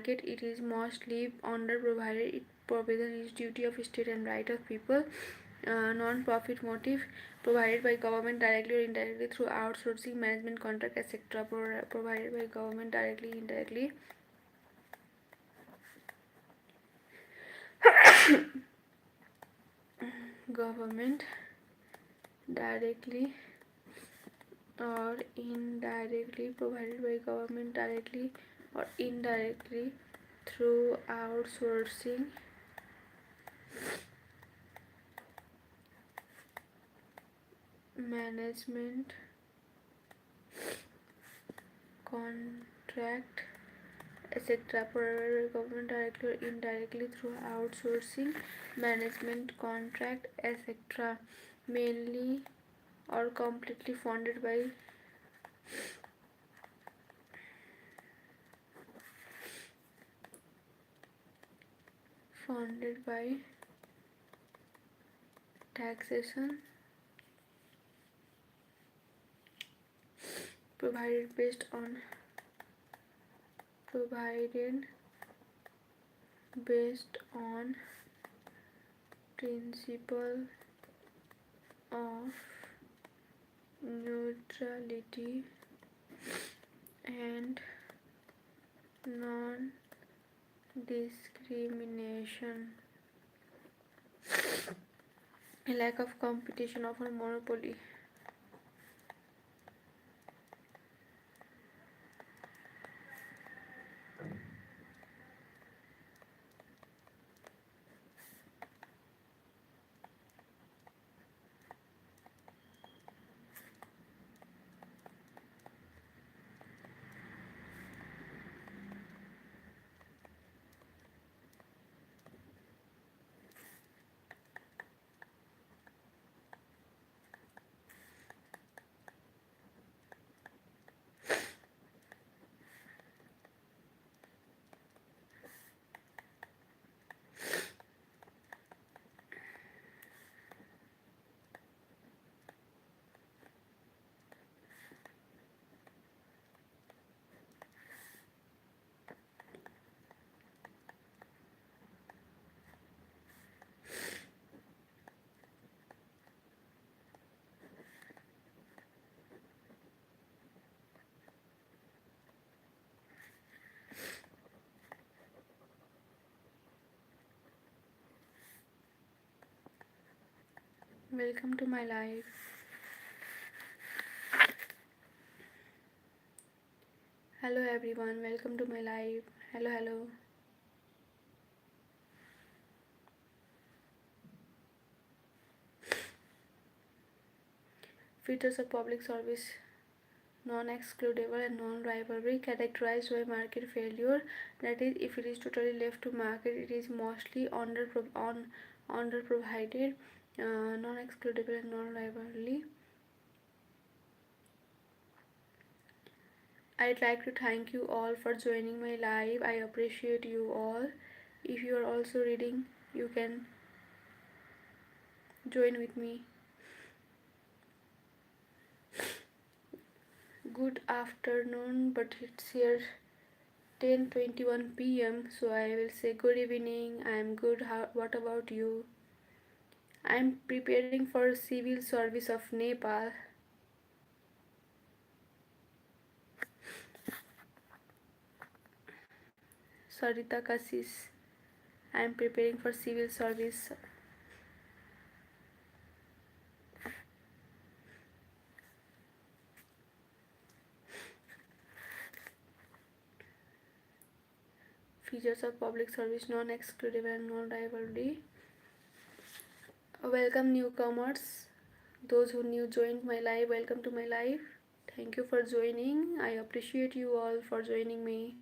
market, it is mostly under provided it provision is duty of state and right of people. Non-profit motive provided by government directly or indirectly through outsourcing, management contract, etc. Provided by government directly, indirectly. Government directly or indirectly, provided by government directly or indirectly through outsourcing, management contract, etc. Provided by government directly or indirectly through outsourcing, management contract, etc. Mainly or completely funded by taxation, provided based on principle of neutrality and non-discrimination. A lack of competition of a monopoly. Welcome to my life. Hello everyone, welcome to my life. Hello. Features of public service: non-excludable and non-rivalry, characterized by market failure. That is, if it is totally left to market, it is mostly under-provided. Non-excludable and non-rivalry. I'd like to thank you all for joining my live. I appreciate you all. If you are also reading, you can join with me. Good afternoon, but it's here 10:21 p.m. so I will say good evening. I am good. What about you? I am preparing for civil service of Nepal. Sarita Kasis. I am preparing for civil service. Features of public service: non-exclusive and non-rivalry. Welcome newcomers. Those who new joined my live, welcome to my live. Thank you for joining. I appreciate you all for joining me.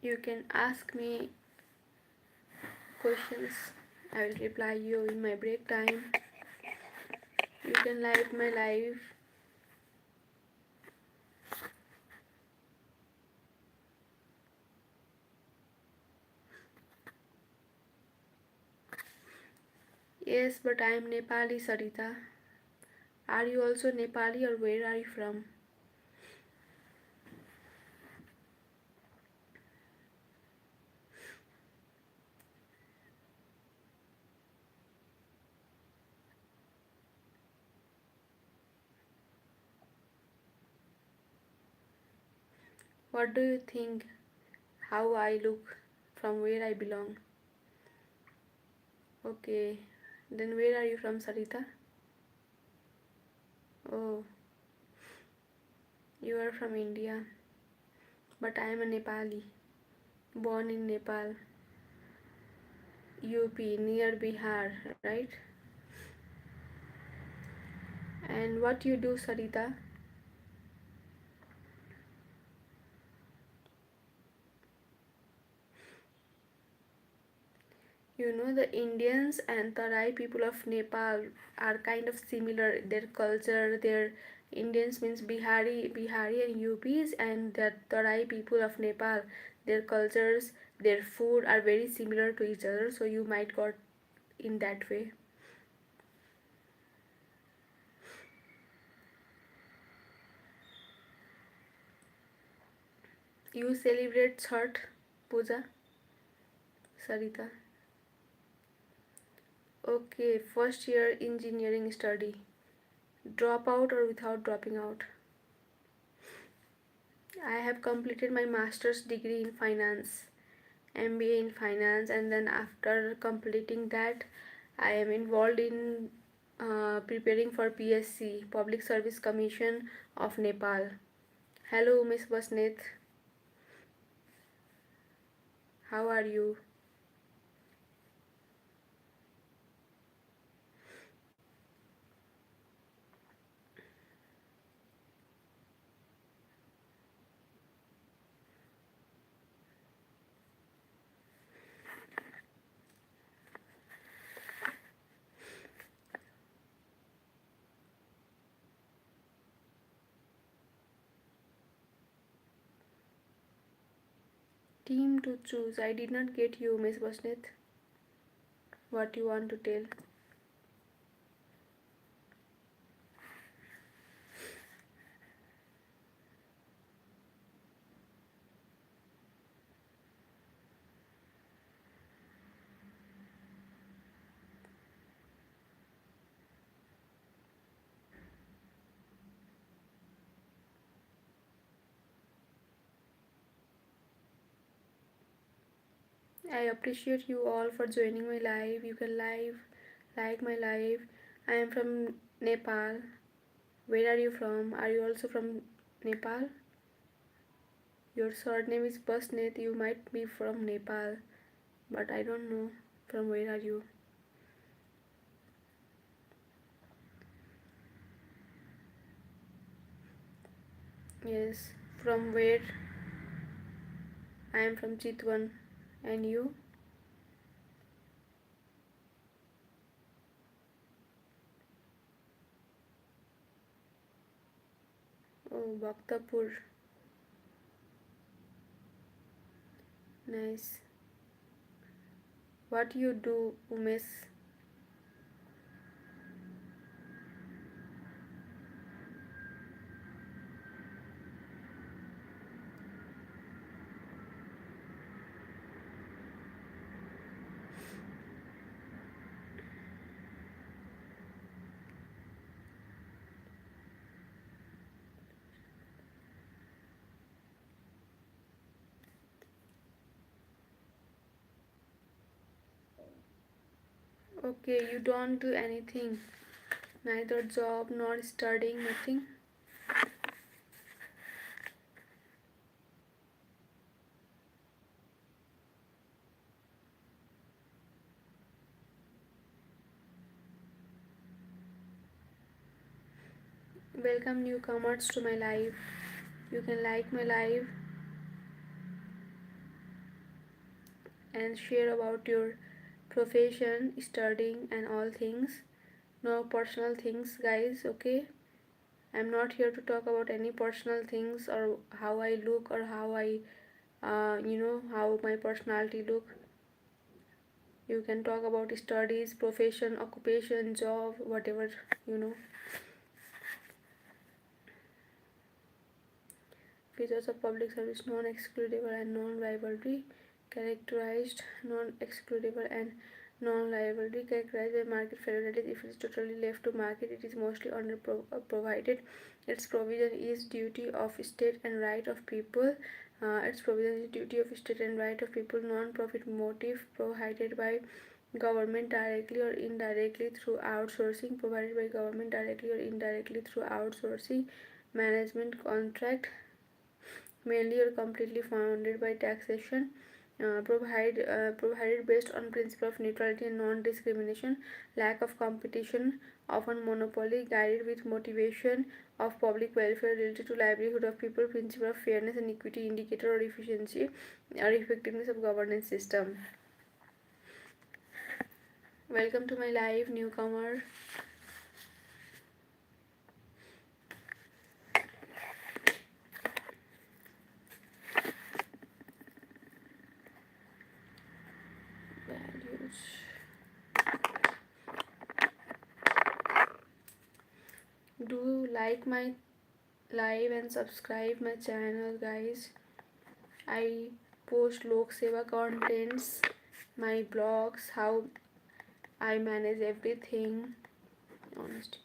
You can ask me questions. I will reply you in my break time. You can like my live. Yes, but I am Nepali, Sarita. Are you also Nepali or where are you from? What do you think? How I look? From where I belong? Okay, then where are you from, Sarita? Oh, you are from India, but I am a Nepali, born in Nepal, UP, near Bihar, right? And what you do, Sarita? You know, the Indians and Tarai people of Nepal are kind of similar. Their culture, their Indians means Bihari and UPs, and the Tarai people of Nepal, their cultures, their food are very similar to each other. So you might got in that way. You celebrate Chhat Puja, Sarita. Okay, first year engineering study. Drop out or without dropping out? I have completed my master's degree in finance, MBA in finance, and then after completing that, I am involved in preparing for PSC, Public Service Commission of Nepal. Hello, Miss Basnet. How are you? Team to choose. I did not get you, Miss Basnet. What you want to tell? I appreciate you all for joining my live. You can like my live. I am from Nepal. Where are you from? Are you also from Nepal? Your surname is Basnet. You might be from Nepal, but I don't know from where are you. Yes, from where? I am from Chitwan. And you? Oh, Bhaktapur. Nice. What you do, Umesh? Okay, you don't do anything. Neither job nor studying, nothing. Welcome newcomers to my live. You can like my live and share about your profession, studying, and all things. No personal things, guys, okay? I'm not here to talk about any personal things or how I look or how I, how my personality look. You can talk about studies, profession, occupation, job, whatever, you know. Features of public service: non-excludable and non-liability. Characterized: non-excludable and non-liability. Characterized by market failures. If it is totally left to market, it is mostly under provided. Its provision is duty of state and right of people. Its provision is duty of state and right of people. Non-profit motive, provided by government directly or indirectly through outsourcing. Provided by government directly or indirectly through outsourcing. Management contract, mainly or completely funded by taxation. Provided based on principle of neutrality and non-discrimination. Lack of competition, often monopoly. Guided with motivation of public welfare related to livelihood of people. Principle of fairness and equity. Indicator or efficiency or effectiveness of governance system. Welcome to my live, newcomer. Values. Do like my live and subscribe my channel, guys. I post Lok Seva contents, my blogs, how I manage everything. Honesty.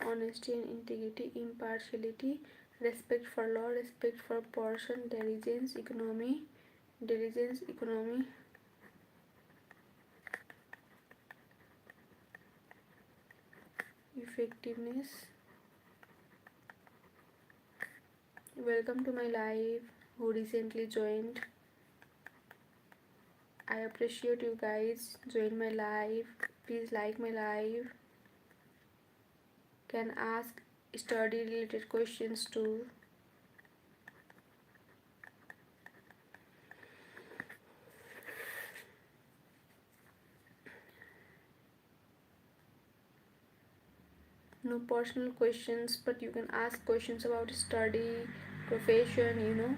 Honesty and integrity, impartiality, respect for law, respect for person, diligence, economy, effectiveness. Welcome to my live, who recently joined. I appreciate you guys join my live. Please like my live. Can ask study related questions too. No personal questions, but you can ask questions about study, profession, you know.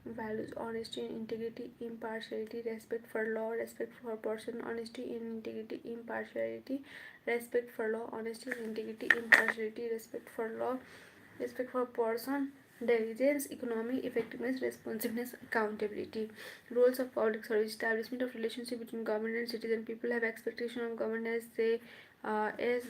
Values: honesty and integrity, impartiality, respect for law, respect for person, honesty and integrity, impartiality, respect for law, honesty and integrity, impartiality, respect for law, respect for person, diligence, economy, effectiveness, responsiveness, accountability. Roles of public service: establishment of relationship between government and citizen. People have expectation of government as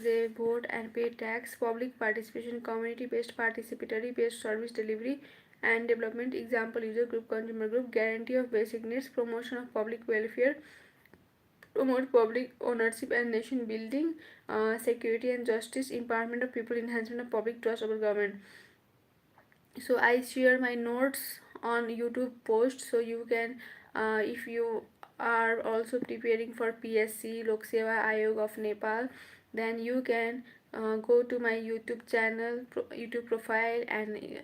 they vote and pay tax. Public participation: community based, participatory based service delivery and development. Example: user group, consumer group. Guarantee of basic needs: promotion of public welfare, promote public ownership and nation building. Security and justice, empowerment of people, enhancement of public trust over government. So I share my notes on YouTube post, so you can, if you are also preparing for PSC Lok Seva Ayog of Nepal, then you can go to my YouTube channel, YouTube profile, and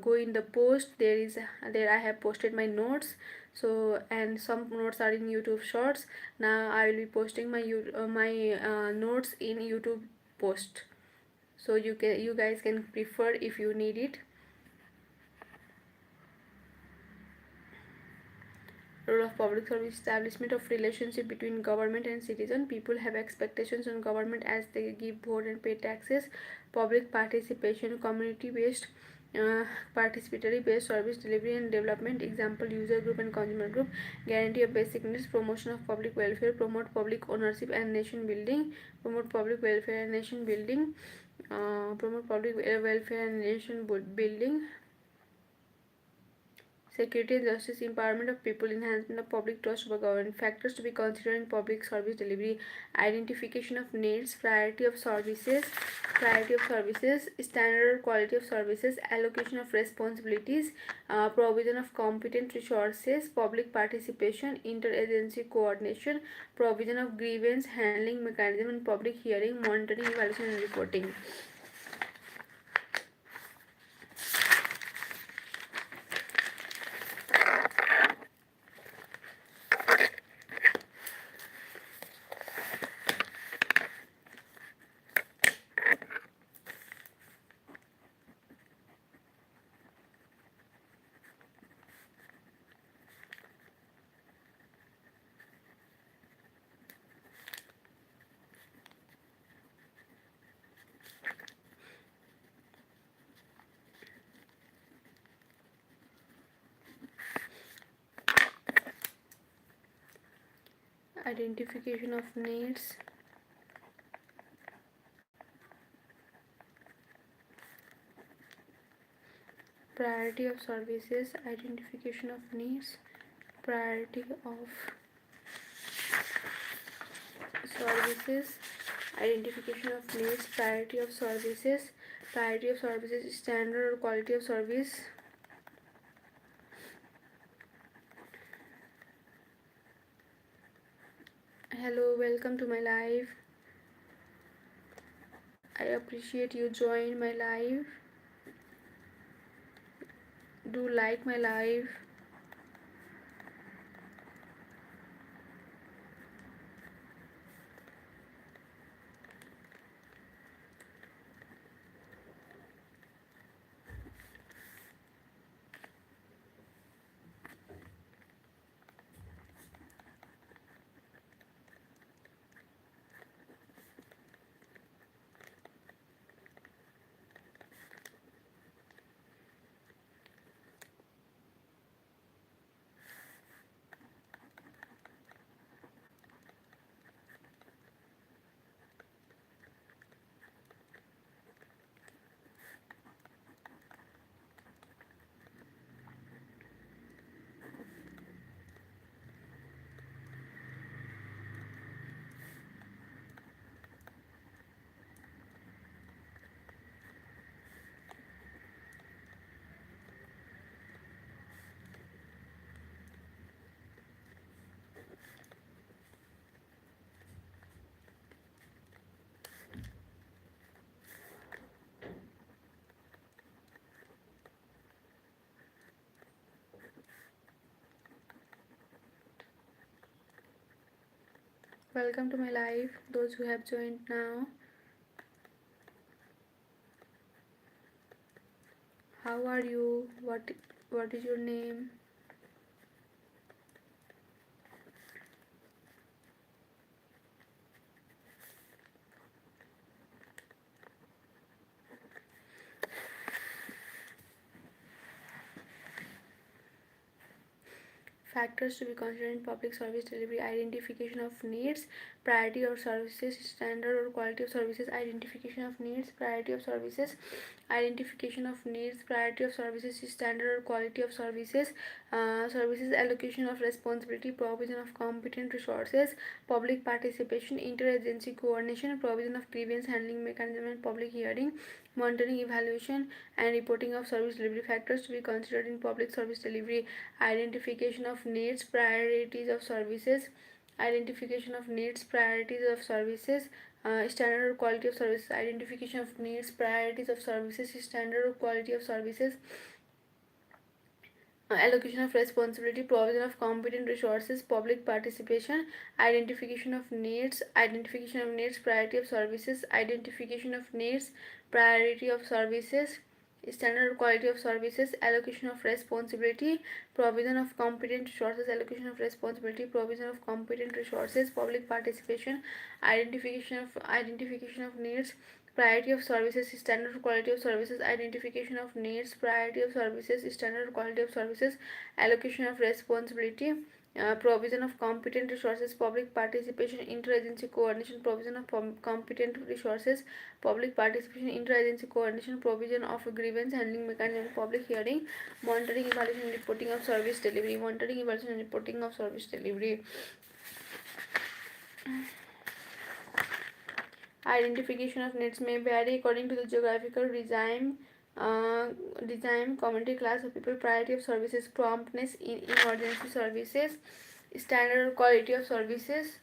go in the post. There I have posted my notes. So, and some notes are in YouTube shorts. Now I will be posting my notes in YouTube post, so you guys can prefer if you need it. Role of public service: establishment of relationship between government and citizen. People have expectations on government as they give vote and pay taxes. Public participation: community based, participatory based service delivery and development. Example: user group and consumer group. Guarantee of basic needs: promotion of public welfare, promote public ownership and nation building, promote public welfare and nation building, promote public welfare and nation building. Security and justice: empowerment of people, enhancement of public trust over government. Factors to be considered in public service delivery: identification of needs, priority of services, standard quality of services, allocation of responsibilities, provision of competent resources, public participation, interagency coordination, provision of grievance handling mechanism and public hearing, monitoring, evaluation and reporting. identification of needs, priority of services, identification of needs, priority of services, identification of needs, priority of services, standard or quality of service. Hello, welcome to my live. I appreciate you join my live. Do like my live. Welcome to my live, those who have joined now. How are you? What is your name? Factors to be considered in public service delivery: identification of needs, priority of services, standard or quality of services, identification of needs, priority of services, identification of needs, priority of services, standard or quality of services, services allocation of responsibility, provision of competent resources, public participation, interagency coordination, provision of grievance handling mechanism and public hearing, monitoring, evaluation and reporting of service delivery. Factors to be considered in public service delivery: identification of needs, priorities of services, identification of needs, priorities of services, standard or quality of services, identification of needs, priorities of services, standard or quality of services, allocation of responsibility, provision of competent resources, public participation, identification of needs, priority of services, identification of needs, priority of services, standard quality of services, allocation of responsibility, provision of competent resources, allocation of responsibility, provision of competent resources, public participation, identification of needs, priority of services, standard quality of services, identification of needs, priority of services, standard quality of services, allocation of responsibility, provision of competent resources, public participation, interagency coordination, provision of competent resources, public participation, interagency coordination, provision of a grievance handling mechanism, public hearing, monitoring, evaluation and reporting of service delivery, monitoring, evaluation and reporting of service delivery. Identification of needs may vary according to the geographical regime, community, class of people, priority of services, promptness in emergency services, standard quality of services,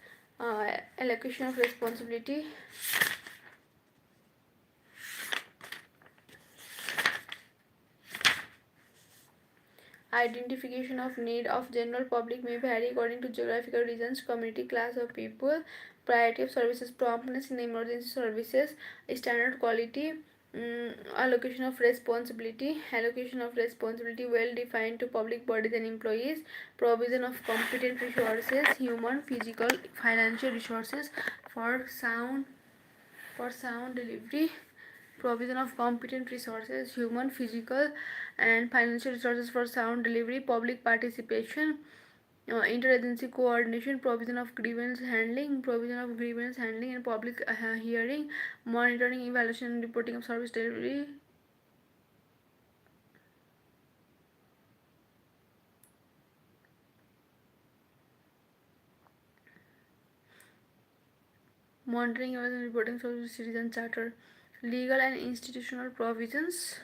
allocation of responsibility. Identification of need of general public may vary according to geographical regions, community, class of people, priority of services, promptness in emergency services, standard quality, allocation of responsibility, well defined to public bodies and employees, provision of competent resources, human, physical, financial resources for sound delivery, provision of competent resources, human, physical and financial resources for sound delivery, public participation, interagency coordination, provision of grievance handling and public hearing, monitoring, evaluation and reporting of service delivery, monitoring, evaluation and reporting service citizen charter, legal and institutional provisions.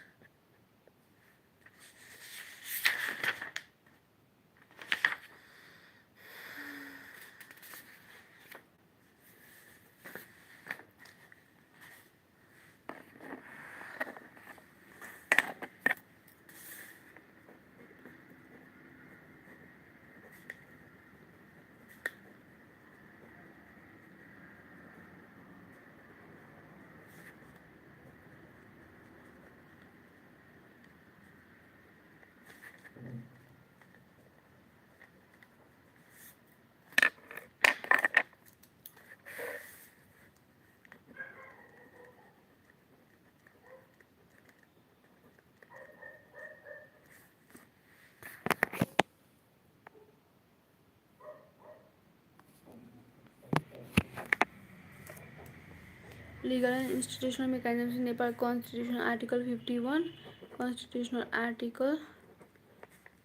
Legal and institutional mechanisms in Nepal Constitution Article 51. Constitutional Article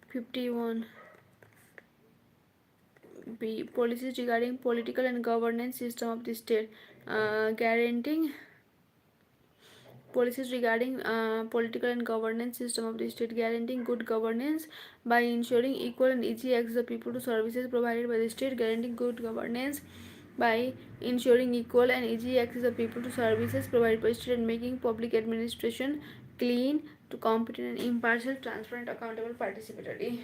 51. B. Policies regarding political and governance system of the state, guaranteeing policies regarding political and governance system of the state, guaranteeing good governance by ensuring equal and easy access of people to services provided by the state, guaranteeing good governance by ensuring equal and easy access of people to services provided by the state, and making public administration clean, to competent and impartial, transparent, accountable, participatory.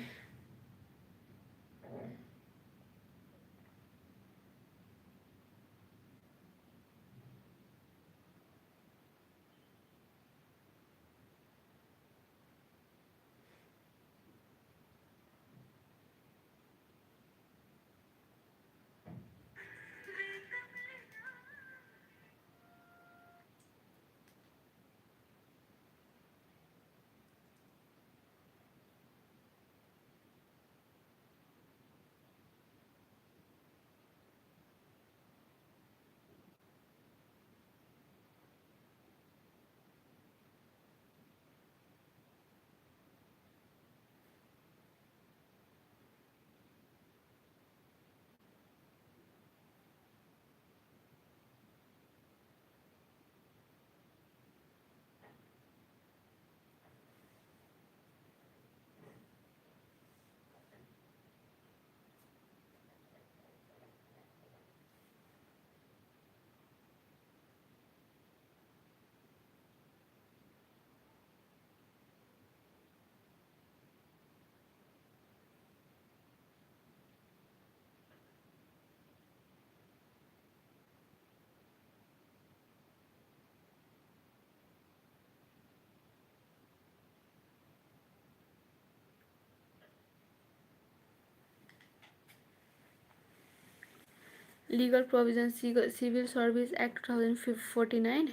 Legal provisions, Civil Service Act 2049.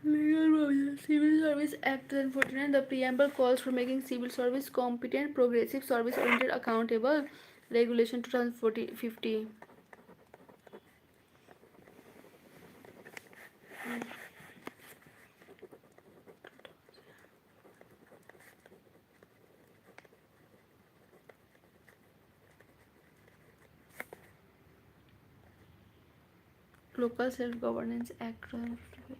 Legal provisions, Civil Service Act 2049. The preamble calls for making civil service competent, progressive, service oriented, accountable. Regulation 2050. Local Self Governance Act 2055.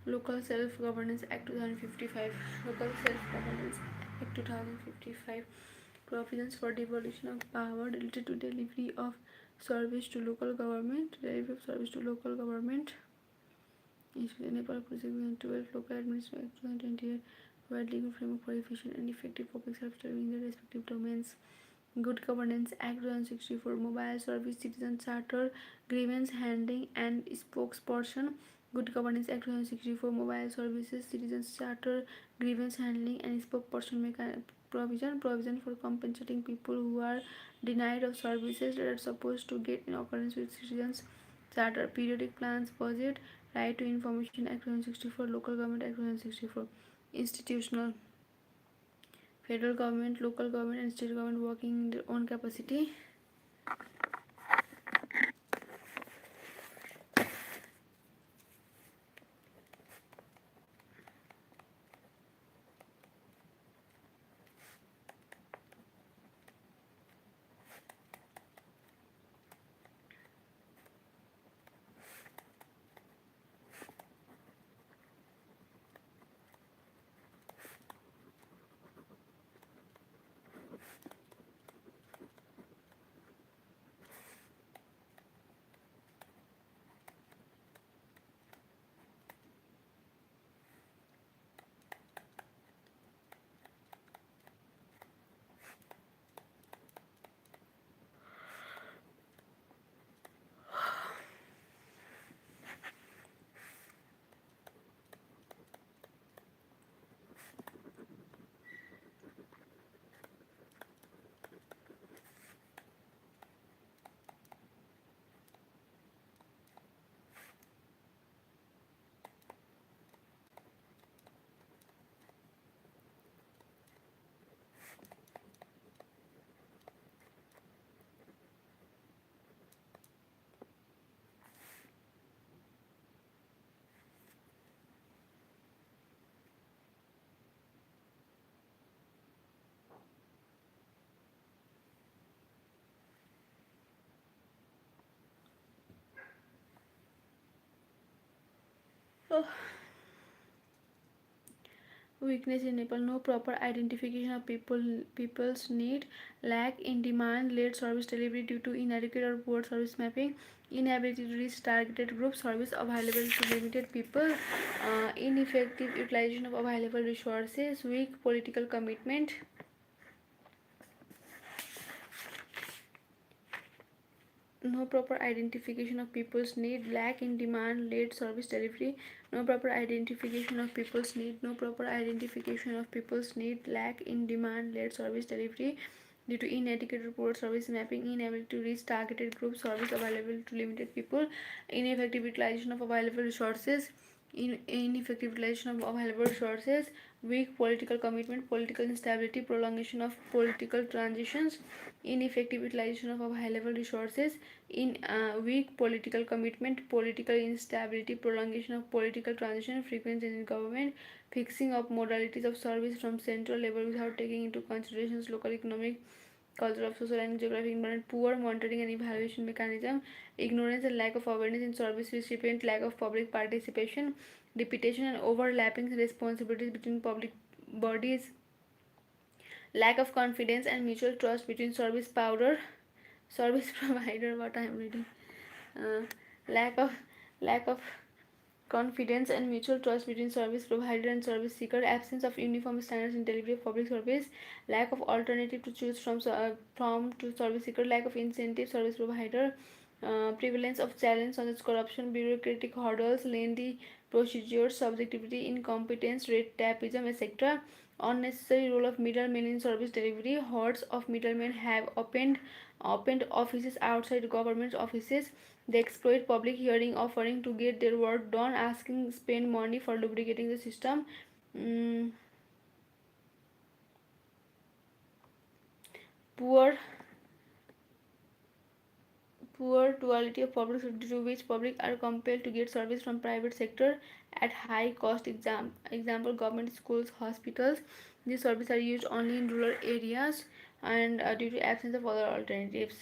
Local Self-Governance Act 2055. Local Self-Governance Act 2055. Provisions for devolution of power related to delivery of service to local government. Delivery of service to local government. Nepal Policy 2012. Local Administration Act 2028. Provide legal framework for efficient and effective public service in their respective domains. Good Governance Act 2064. Mobile Service Citizen Charter. Grievance Handling and Spokesperson. Good Governance Act 2064. Mobile Services Citizens Charter. Grievance Handling and Spokesperson provision for compensating people who are denied of services that are supposed to get in accordance with Citizens Charter. Periodic Plans Budget. Right to Information Act 2064. Local Government Act 2064. Institutional. Federal government, local government and state government working in their own capacity. Oh. Weakness in Nepal: no proper identification of people's need, lack in demand led service delivery due to inadequate or poor service mapping, inability to reach targeted group, service available to limited people, ineffective utilization of available resources, weak political commitment. No proper identification of people's need, lack in demand led service delivery, no proper identification of people's need, no proper identification of people's need, lack in demand led service delivery due to inadequate report service mapping, inability to reach targeted group, service available to limited people, ineffective utilization of available resources, ineffective utilization of available resources, weak political commitment, political instability, prolongation of political transitions, ineffective utilization of available resources, in weak political commitment, political instability, prolongation of political transition, frequency in government, fixing of modalities of service from central level without taking into considerations local economic, culture of social and geographic environment, poor monitoring and evaluation mechanism, ignorance and lack of awareness in service recipient, lack of public participation, repetition and overlapping responsibilities between public bodies, lack of confidence and mutual trust between service provider, what I am reading, uh, lack of lack of confidence and mutual trust between service provider and service seeker, absence of uniform standards in delivery of public service, lack of alternative to choose from to service seeker, lack of incentive service provider, prevalence of challenge such as corruption, bureaucratic hurdles, lengthy procedures, subjectivity, incompetence, red tapeism, etc. Unnecessary role of middlemen in service delivery. Hordes of middlemen have opened offices outside government offices. They exploit public hearing offering to get their work done, asking spend money for lubricating the system. Mm, poor poor quality of public service, due to which public are compelled to get service from private sector at high cost. Example: government schools, hospitals. These services are used only in rural areas and due to absence of other alternatives.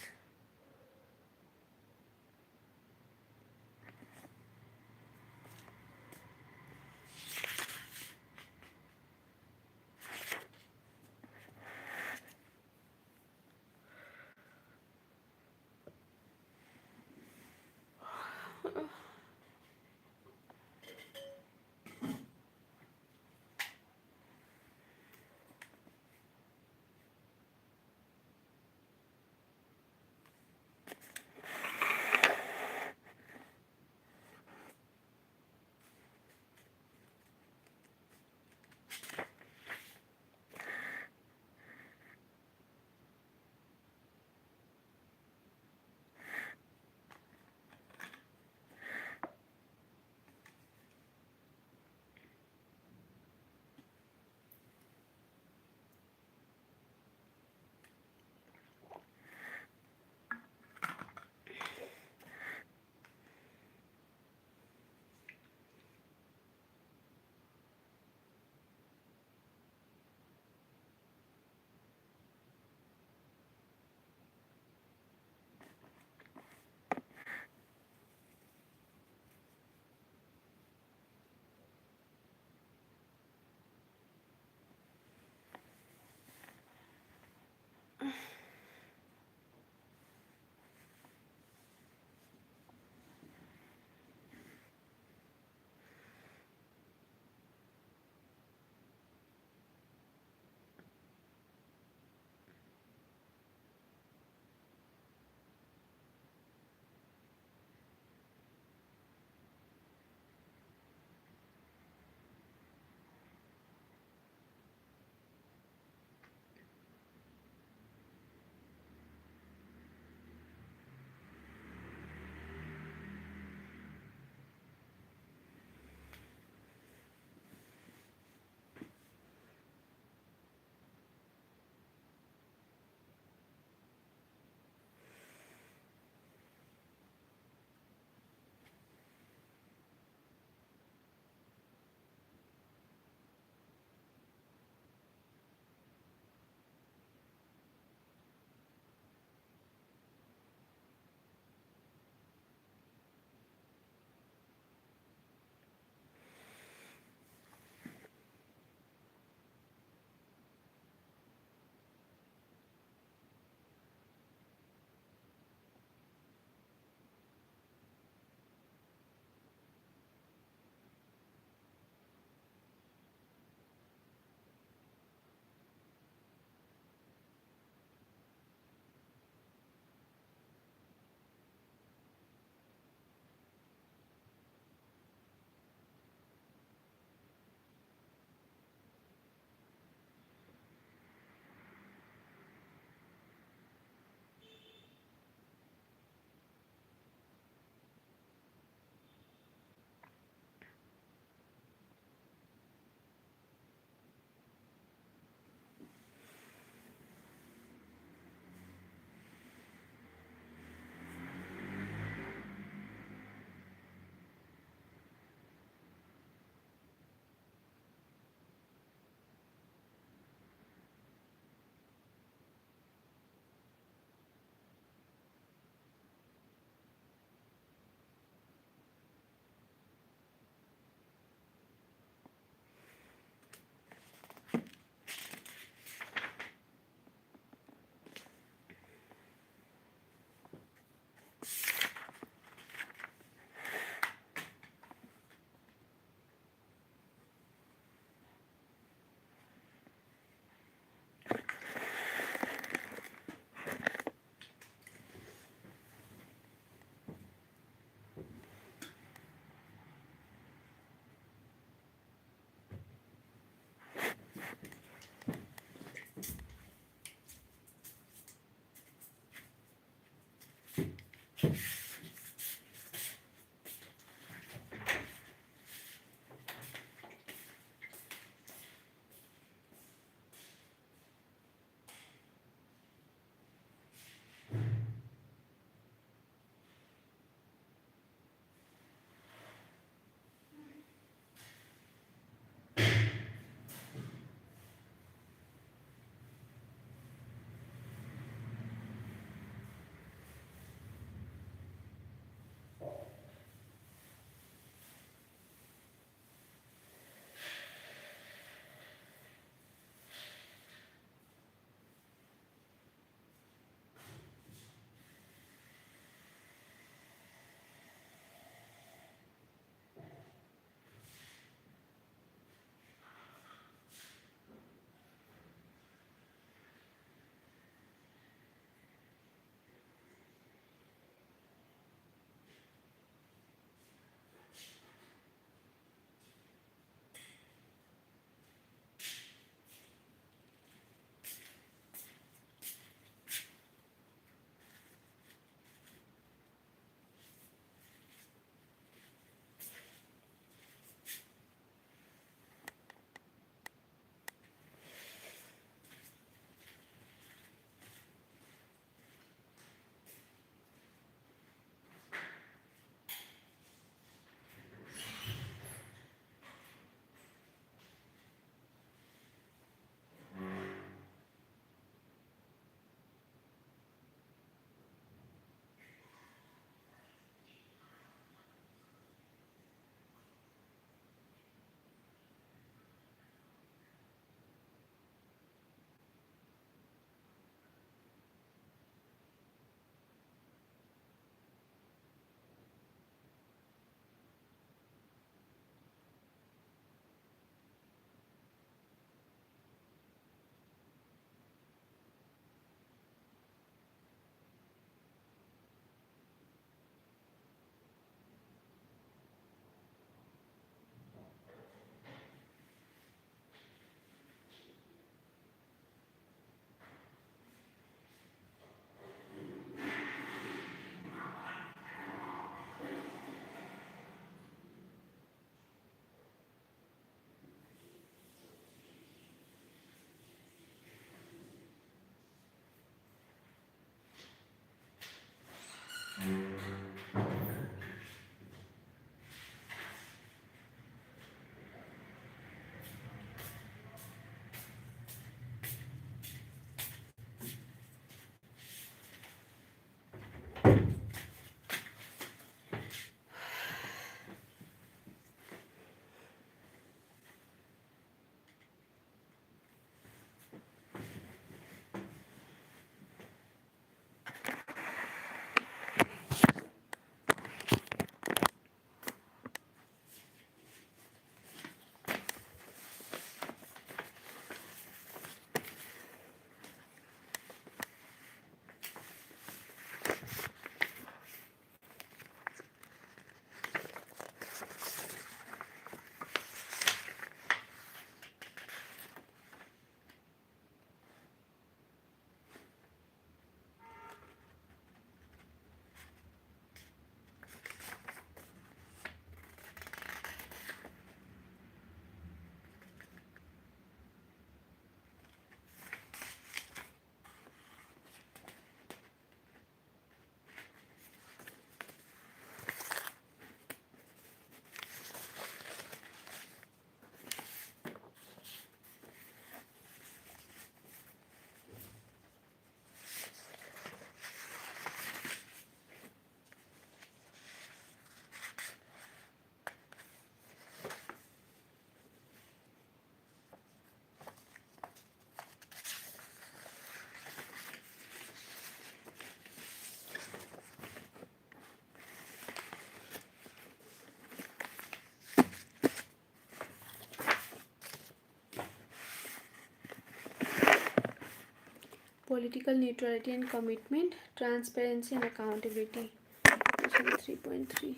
Political neutrality and commitment, transparency and accountability. Question 3.3.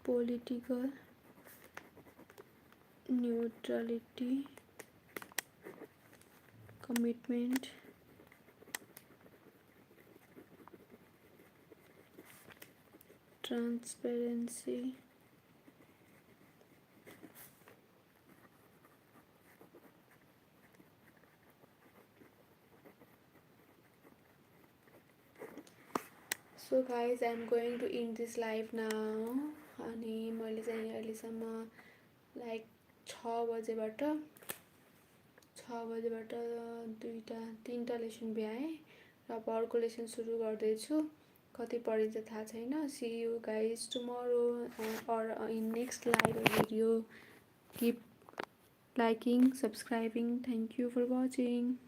Political neutrality, commitment, transparency, so guys, I'm going to end this live now. अनि मैले चाहिँ अहिलेसम्म like 6 बजेबाट 3टा lesson भ्याएँ र अब अर्को lesson सुरु गर्दैछु. कति पढिन्छ थाहा छैन. See you guys tomorrow or in next live video. Keep liking, subscribing. Thank you for watching.